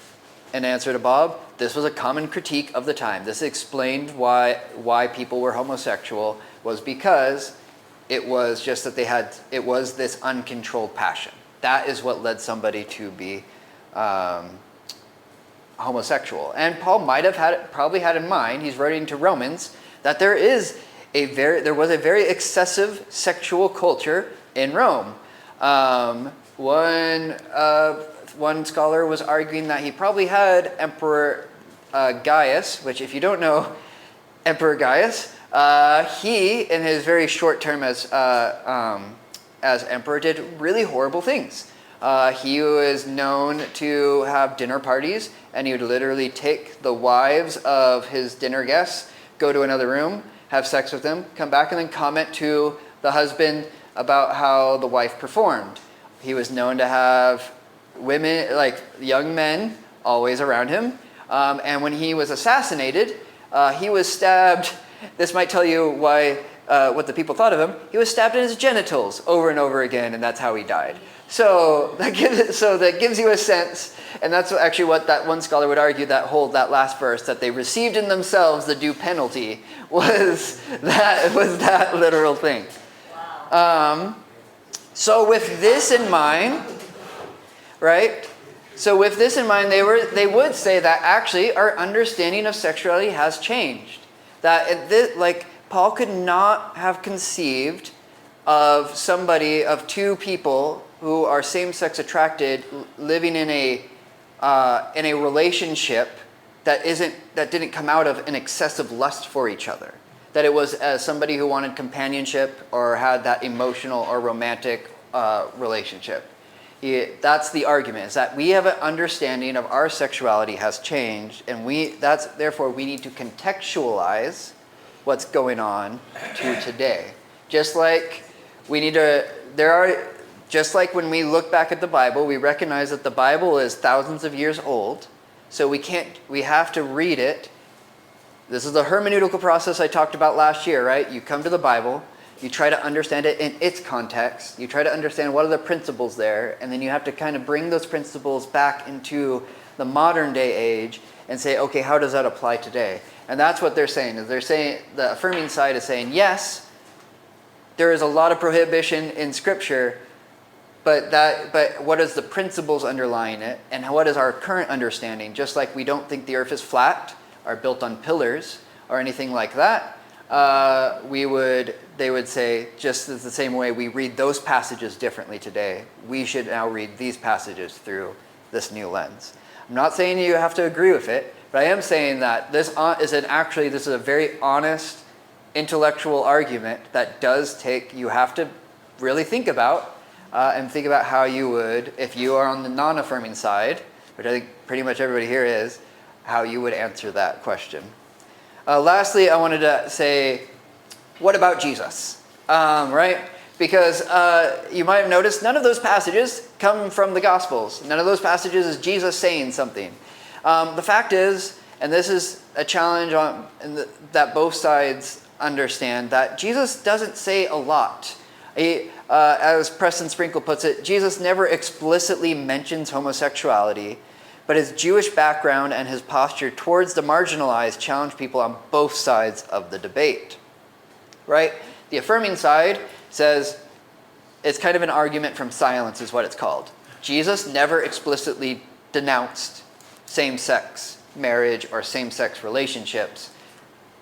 in answer to Bob, this was a common critique of the time. This explained why people were homosexual, was because it was just that it was this uncontrolled passion. That is what led somebody to be homosexual. And Paul might have probably had in mind, he's writing to Romans, that there was a very excessive sexual culture in Rome. One scholar was arguing that he probably had Emperor Gaius, which if you don't know Emperor Gaius, he, in his very short term as emperor, did really horrible things. He was known to have dinner parties, and he would literally take the wives of his dinner guests, go to another room, have sex with them, come back, and then comment to the husband about how the wife performed. He was known to have women, like young men, always around him. And when he was assassinated, he was stabbed. This might tell you what the people thought of him. He was stabbed in his genitals over and over again, and that's how he died. So that gives you a sense, and that's actually what that one scholar would argue, that last verse, that they received in themselves the due penalty, was that literal thing. Wow. So with this in mind, right? So with this in mind, they would say that actually our understanding of sexuality has changed. That Paul could not have conceived of two people who are same-sex attracted living in a relationship that didn't come out of an excessive lust for each other. That it was as somebody who wanted companionship or had that emotional or romantic relationship. That's the argument, is that we have an understanding of our sexuality has changed, and therefore we need to contextualize what's going on to today. Just like just like when we look back at the Bible, we recognize that the Bible is thousands of years old, so we have to read it. This is the hermeneutical process I talked about last year, right? You come to the Bible, you try to understand it in its context, you try to understand what are the principles there, and then you have to kind of bring those principles back into the modern day age and say, okay, how does that apply today? And that's what they're saying. Is they're saying the affirming side is saying, yes, there is a lot of prohibition in Scripture, but what is the principles underlying it, and what is our current understanding? Just like we don't think the earth is flat or built on pillars or anything like that, they would say, just as the same way we read those passages differently today, we should now read these passages through this new lens. I'm not saying you have to agree with it, but I am saying that this is a very honest intellectual argument that you have to really think about, and think about how you would, if you are on the non-affirming side, which I think pretty much everybody here is, how you would answer that question. Lastly, I wanted to say, what about Jesus? Right? Because you might have noticed none of those passages come from the Gospels. None of those passages is Jesus saying something. The fact is, and this is a challenge that both sides understand, that Jesus doesn't say a lot. As Preston Sprinkle puts it, Jesus never explicitly mentions homosexuality, but his Jewish background and his posture towards the marginalized challenge people on both sides of the debate. Right? The affirming side says it's kind of an argument from silence is what it's called. Jesus never explicitly denounced same-sex marriage or same-sex relationships.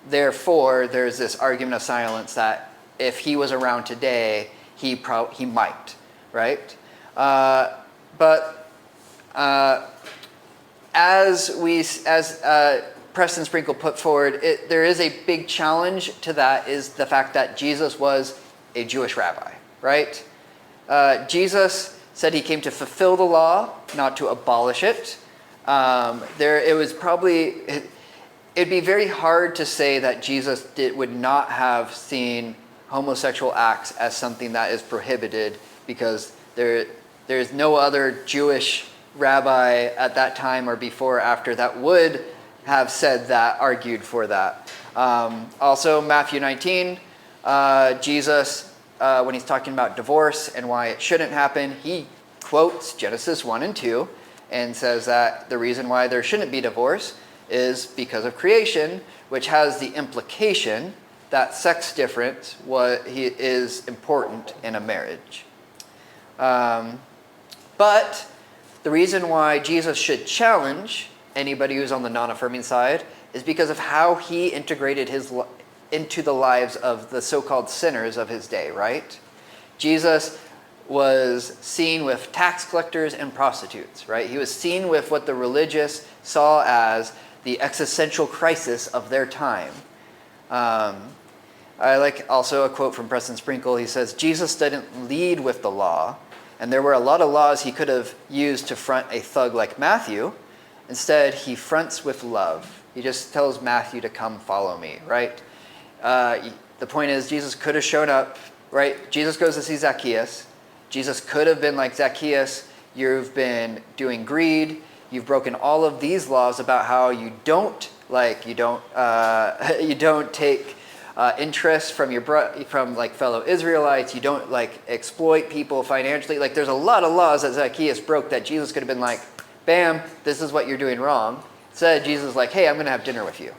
Therefore, there's this argument of silence that if he was around today, he might, right? But as Preston Sprinkle put forward, there is a big challenge to that, is the fact that Jesus was a Jewish rabbi, right? Jesus said he came to fulfill the law, not to abolish it. It'd be very hard to say that Jesus would not have seen homosexual acts as something that is prohibited, because there is no other Jewish rabbi at that time or before or after that would have said that, argued for that. Also, Matthew 19, Jesus, when he's talking about divorce and why it shouldn't happen, he quotes Genesis 1 and 2 and says that the reason why there shouldn't be divorce is because of creation, which has the implication that sex difference is important in a marriage. But the reason why Jesus should challenge anybody who's on the non-affirming side is because of how he integrated into the lives of the so-called sinners of his day, right? Jesus was seen with tax collectors and prostitutes, right? He was seen with what the religious saw as the existential crisis of their time. I like also a quote from Preston Sprinkle. He says, Jesus didn't lead with the law, and there were a lot of laws he could have used to front a thug like Matthew. Instead, he fronts with love. He just tells Matthew to come follow me, right? The point is, Jesus could have shown up, right? Jesus goes to see Zacchaeus. Jesus could have been like, Zacchaeus, you've been doing greed. You've broken all of these laws about how you don't take interest from fellow Israelites. You don't exploit people financially. There's a lot of laws that Zacchaeus broke that Jesus could have been like, bam, this is what you're doing wrong. Instead, Jesus is like, hey, I'm going to have dinner with you.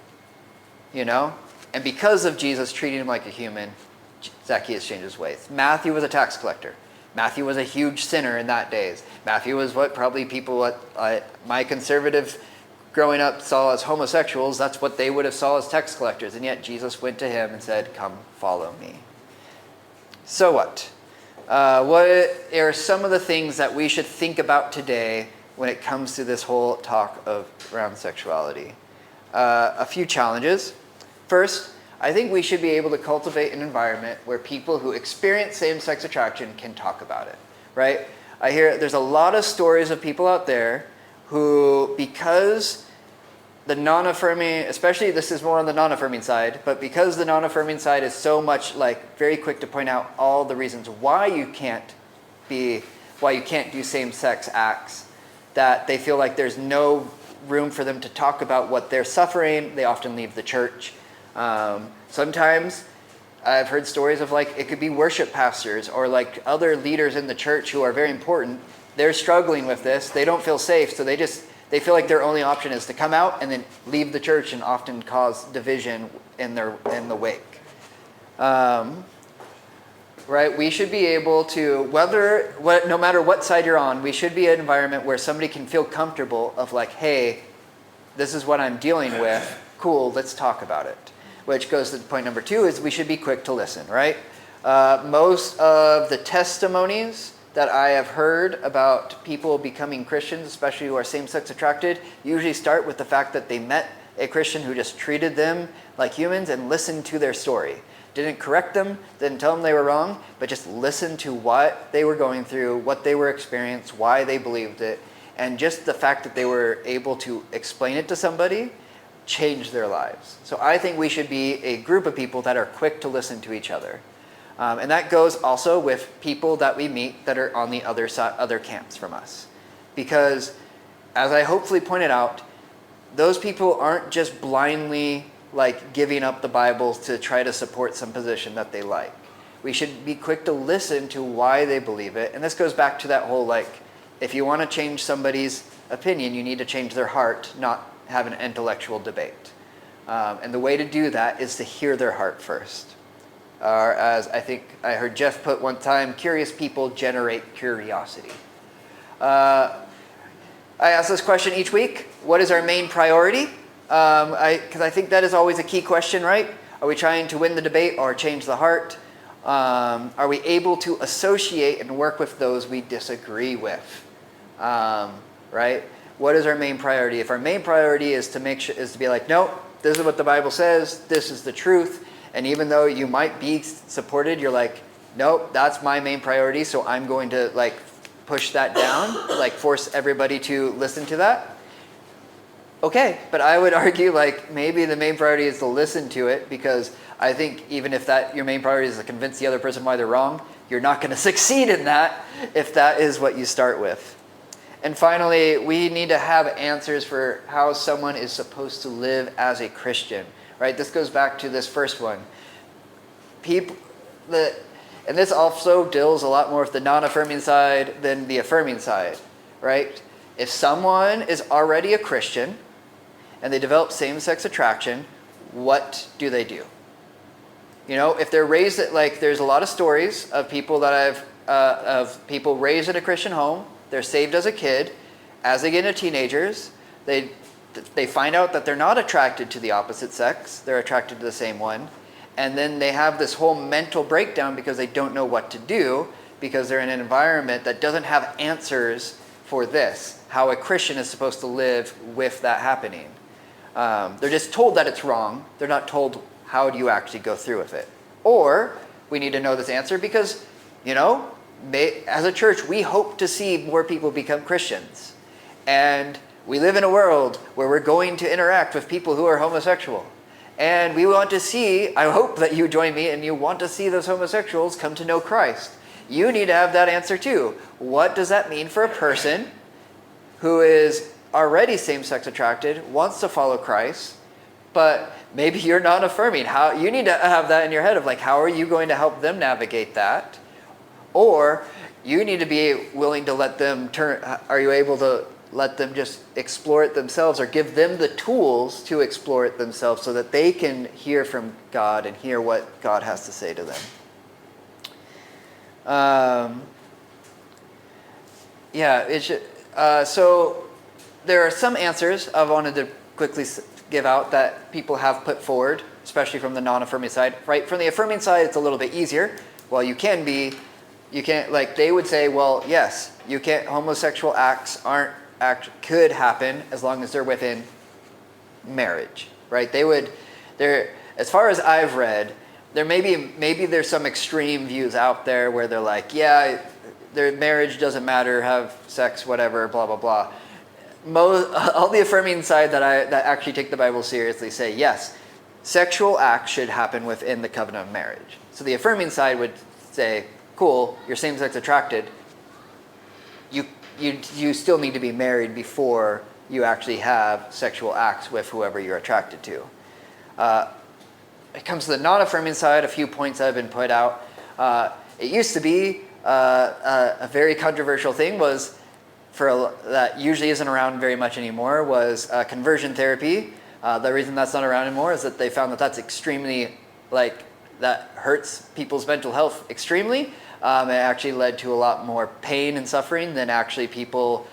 You know? And because of Jesus treating him like a human, Zacchaeus changed his ways. Matthew was a tax collector. Matthew was a huge sinner in that days. Matthew was what probably my conservative growing up saw as homosexuals. That's what they would have saw as tax collectors. And yet Jesus went to him and said, come follow me. So what? What are some of the things that we should think about today when it comes to this whole talk around sexuality? A few challenges. First, I think we should be able to cultivate an environment where people who experience same-sex attraction can talk about it, right? I hear there's a lot of stories of people out there who, because the non-affirming, especially this is more on the non-affirming side, but because the non-affirming side is so much very quick to point out all the reasons why you can't do same-sex acts, that they feel like there's no room for them to talk about what they're suffering. They often leave the church. Sometimes I've heard stories of it could be worship pastors or other leaders in the church who are very important. They're struggling with this. They don't feel safe, so they just They feel like their only option is to come out and then leave the church and often cause division in the wake. Right? We should be able to, no matter what side you're on, we should be an environment where somebody can feel comfortable of like, hey, this is what I'm dealing with. Cool, let's talk about it. Which goes to point number 2 is we should be quick to listen, right? Most of the testimonies that I have heard about people becoming Christians, especially who are same-sex attracted, usually start with the fact that they met a Christian who just treated them like humans and listened to their story. Didn't correct them, didn't tell them they were wrong, but just listened to what they were going through, what they were experiencing, why they believed it, and just the fact that they were able to explain it to somebody changed their lives. So I think we should be a group of people that are quick to listen to each other. And that goes also with people that we meet that are on the other side, other camps from us. Because, as I hopefully pointed out, those people aren't just blindly like giving up the Bible to try to support some position that they like. We should be quick to listen to why they believe it. And this goes back to that whole like, if you want to change somebody's opinion, you need to change their heart, not have an intellectual debate. And the way to do that is to hear their heart first. Or as I think I heard Jeff put one time, curious people generate curiosity. I ask this question each week. What is our main priority? Because I think that is always a key question, right? Are we trying to win the debate or change the heart? Are we able to associate and work with those we disagree with? Right? What is our main priority? If our main priority is to be like, no, this is what the Bible says, this is the truth, and even though you might be supported, you're like, nope, that's my main priority, so I'm going to like push that down, like force everybody to listen to that. Okay, but I would argue like maybe the main priority is to listen to it, because I think even if that your main priority is to convince the other person why they're wrong, you're not going to succeed in that if that is what you start with. And finally, we need to have answers for how someone is supposed to live as a Christian, right? This goes back to this first one. And this also deals a lot more with the non-affirming side than the affirming side, right? If someone is already a Christian and they develop same-sex attraction, what do they do? You know, if they're raised like there's a lot of stories of people that of people raised in a Christian home. They're saved as a kid. As they get into teenagers, they find out that they're not attracted to the opposite sex. They're attracted to the same one. And then they have this whole mental breakdown because they don't know what to do, because they're in an environment that doesn't have answers for this, how a Christian is supposed to live with that happening. They're just told that it's wrong. They're not told how do you actually go through with it. Or we need to know this answer because, you know, as a church, we hope to see more people become Christians. And we live in a world where we're going to interact with people who are homosexual. And we want to see, I hope that you join me and you want to see those homosexuals come to know Christ. You need to have that answer too. What does that mean for a person who is already same-sex attracted, wants to follow Christ, but maybe you're not affirming? How you need to have that in your head of like, how are you going to help them navigate that? Or you need to be willing to let them are you able to let them just explore it themselves, or give them the tools to explore it themselves so that they can hear from God and hear what God has to say to them? So there are some answers I wanted to quickly give out that people have put forward, especially from the non-affirming side. Right, from the affirming side, it's a little bit easier. Well, you can't, like they would say, well, yes, you can't, homosexual acts could happen as long as they're within marriage, right? As far as I've read, there maybe there's some extreme views out there where they're like, yeah, their marriage doesn't matter, have sex, whatever, blah, blah, blah. All the affirming side that actually take the Bible seriously say, yes, sexual acts should happen within the covenant of marriage. So the affirming side would say, cool, you're same-sex attracted, you still need to be married before you actually have sexual acts with whoever you're attracted to. It comes to the non-affirming side, a few points that have been put out. It used to be a very controversial thing was that usually isn't around very much anymore was conversion therapy. The reason that's not around anymore is that they found that that's extremely, that hurts people's mental health extremely. It actually led to a lot more pain and suffering than actually people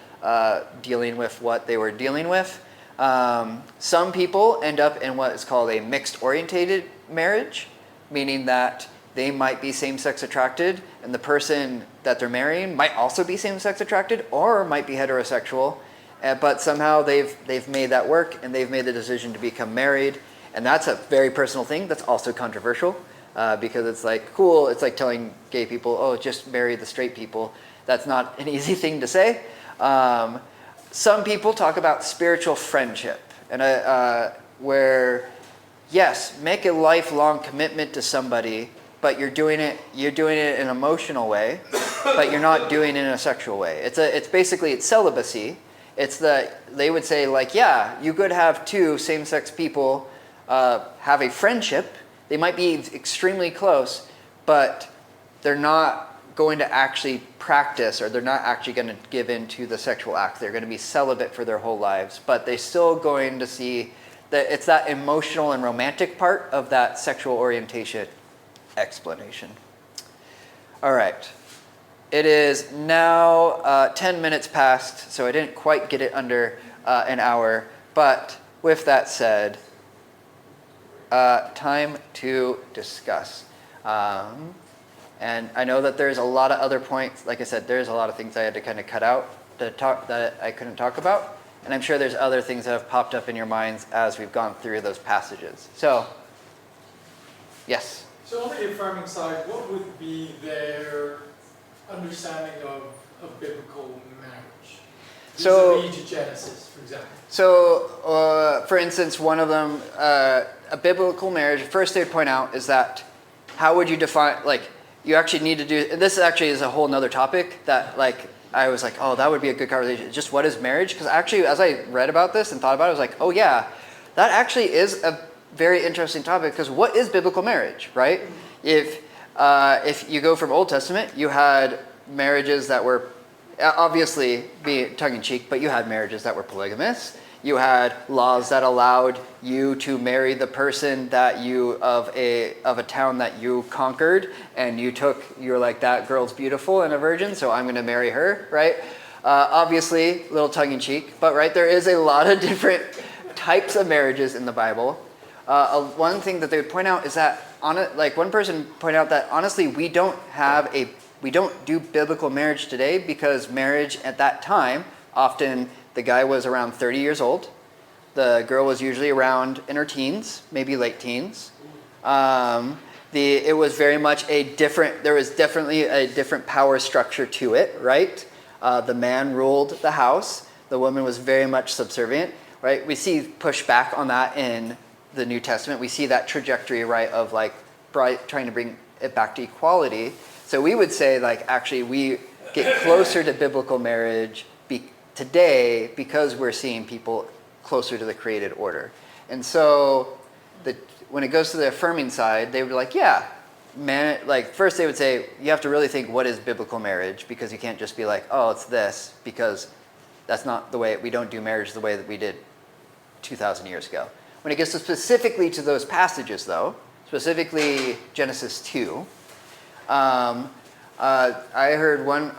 dealing with what they were dealing with. Some people end up in what is called a mixed orientated marriage, meaning that they might be same-sex attracted, and the person that they're marrying might also be same-sex attracted or might be heterosexual, but somehow they've made that work and they've made the decision to become married. And that's a very personal thing that's also controversial, because it's like, cool, it's like telling gay people, oh, just marry the straight people. That's not an easy thing to say. Some people talk about spiritual friendship, and where, yes, make a lifelong commitment to somebody, but you're doing it in an emotional way, but you're not doing it in a sexual way. It's basically celibacy. They would say, like, yeah, you could have two same-sex people have a friendship. They might be extremely close, but they're not going to actually practice, or they're not actually going to give in to the sexual act. They're going to be celibate for their whole lives, but they're still going to see that it's that emotional and romantic part of that sexual orientation explanation. All right. It is now 10 minutes past, so I didn't quite get it under an hour, but with that said, time to discuss. And I know that there's a lot of other points. Like I said, there's a lot of things I had to kind of cut out that I couldn't talk about. And I'm sure there's other things that have popped up in your minds as we've gone through those passages. So, yes? So on the affirming side, what would be their understanding of a biblical marriage? Vis-a-vis to Genesis, for example. So, for instance, one of them, a biblical marriage, first they'd point out is that how would you define, like, you actually need to do, this actually is a whole nother topic that, like, I was like, oh, that would be a good conversation. Just what is marriage? Because actually, as I read about this and thought about it, I was like, oh yeah, that actually is a very interesting topic, because what is biblical marriage, right? If you go from Old Testament, you had marriages that were, obviously, be tongue-in-cheek, but you had marriages that were polygamous. You had laws that allowed you to marry the person that of a town that you conquered, and you're like, that girl's beautiful and a virgin, so I'm going to marry her, right? Obviously, a little tongue-in-cheek, but right, there is a lot of different types of marriages in the Bible. One thing that they would point out is that, one person pointed out that honestly, we don't do biblical marriage today, because marriage at that time, often the guy was around 30 years old. The girl was usually around in her teens, maybe late teens. It was very much there was definitely a different power structure to it, right? The man ruled the house. The woman was very much subservient, right? We see pushback on that in the New Testament. We see that trajectory, right, of like trying to bring it back to equality. So we would say, like, actually we get closer to biblical marriage today because we're seeing people closer to the created order. And so when it goes to the affirming side, they were like, yeah, man, like first they would say, you have to really think, what is biblical marriage? Because you can't just be like, oh, it's this, because that's not the way, we don't do marriage the way that we did 2,000 years ago. When it gets specifically to those passages though, specifically Genesis 2, I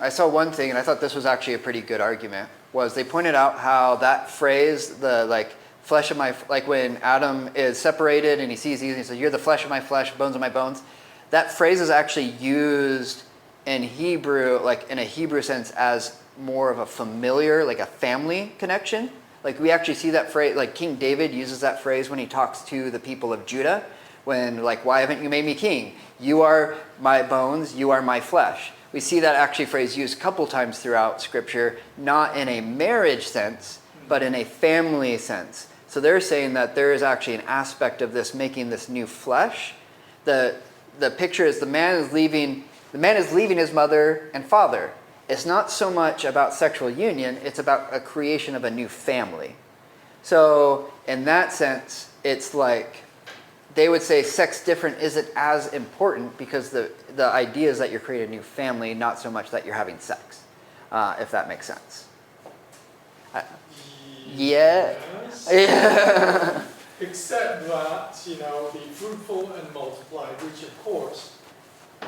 saw one thing, and I thought this was actually a pretty good argument, was they pointed out how that phrase, flesh of my, like when Adam is separated and he sees Eve and he says, you're the flesh of my flesh, bones of my bones. That phrase is actually used in Hebrew, like in a Hebrew sense, as more of a familiar, like a family connection. Like we actually see that phrase, like King David uses that phrase when he talks to the people of Judah, when like, why haven't you made me king? You are my bones, you are my flesh. We see that actually phrase used a couple times throughout Scripture, not in a marriage sense, but in a family sense. So they're saying that there is actually an aspect of this making this new flesh. The picture is the man is leaving his mother and father. It's not so much about sexual union, it's about a creation of a new family. So in that sense, it's like, they would say sex different isn't as important because the idea is that you're creating a new family, not so much that you're having sex, if that makes sense. Yeah. Yes. Yeah. Except that, be fruitful and multiply, which of course,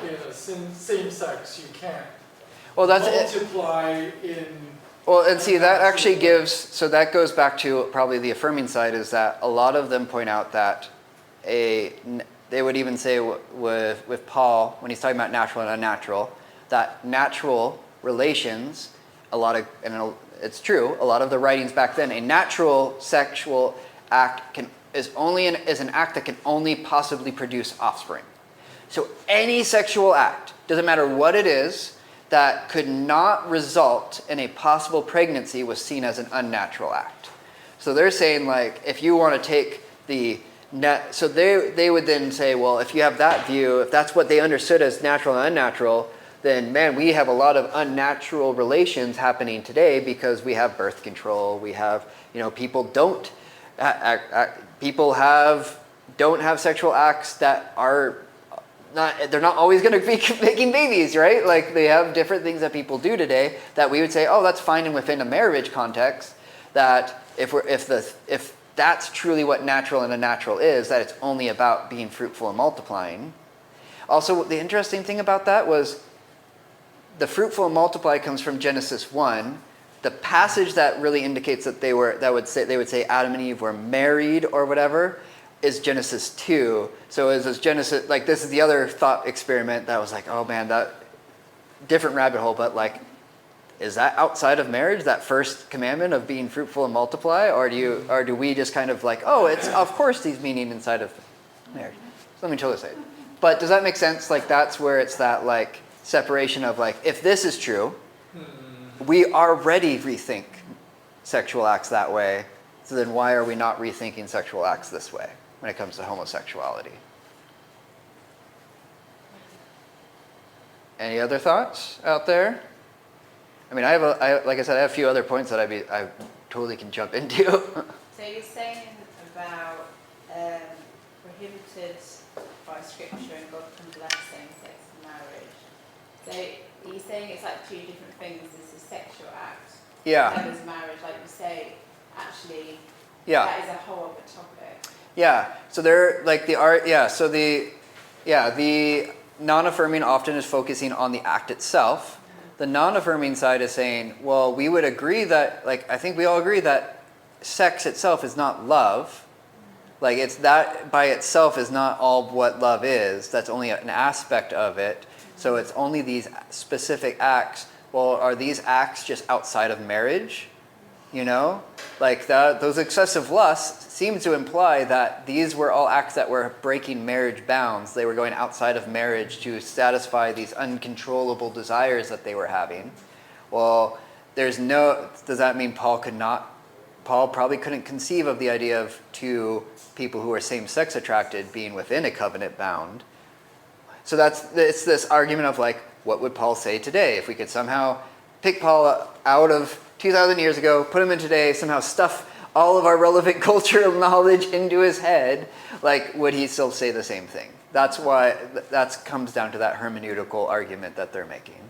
in a same sex you can't. Well, that's it. Multiply in. Well, and see, that actually way. gives, so that goes back to probably the affirming side, is that a lot of them point out that they would even say with Paul, when he's talking about natural and unnatural, that natural relations, and it's true, a lot of the writings back then, a natural sexual act is an act that can only possibly produce offspring. So any sexual act, doesn't matter what it is, that could not result in a possible pregnancy was seen as an unnatural act. So they're saying, like, if you want to take so they would then say, well, if you have that view, if that's what they understood as natural and unnatural, then man, we have a lot of unnatural relations happening today because we have birth control. We have, people don't have sexual acts that are they're not always going to be making babies, right? Like, they have different things that people do today that we would say, oh, that's fine and within a marriage context. That if that's truly what natural and unnatural is, that it's only about being fruitful and multiplying. Also, the interesting thing about that was the fruitful and multiply comes from Genesis 1. The passage that really indicates that they would say Adam and Eve were married or whatever is Genesis 2. So is this Genesis, like, this is the other thought experiment that was like, oh man, that different rabbit hole, but like, is that outside of marriage, that first commandment of being fruitful and multiply? Or do we just kind of like, oh, it's of course these meaning inside of marriage. So let me totally say it. But does that make sense? Like, that's where it's that like separation of like, if this is true, we already rethink sexual acts that way. So then why are we not rethinking sexual acts this way when it comes to homosexuality? Any other thoughts out there? I mean, like I said, I have a few other points that I totally can jump into. So you're saying about prohibited by scripture and God can bless same-sex marriage. So you're saying it's like two different things. There's a sexual act. Yeah. And there's marriage, like you say. Actually, yeah. That is a whole other topic. Yeah. So they're like the art. Yeah. So the non-affirming often is focusing on the act itself. The non-affirming side is saying, well, we would agree that, like, I think we all agree that sex itself is not love. Like, it's that by itself is not all what love is. That's only an aspect of it. So it's only these specific acts. Well, are these acts just outside of marriage? Like those excessive lusts seem to imply that these were all acts that were breaking marriage bounds. They were going outside of marriage to satisfy these uncontrollable desires that they were having. Well, does that mean Paul probably couldn't conceive of the idea of two people who are same-sex attracted being within a covenant bound. So it's this argument of like, what would Paul say today? If we could somehow pick Paul out of 2,000 years ago, put him in today, somehow stuff all of our relevant cultural knowledge into his head, like, would he still say the same thing? That's why that comes down to that hermeneutical argument that they're making.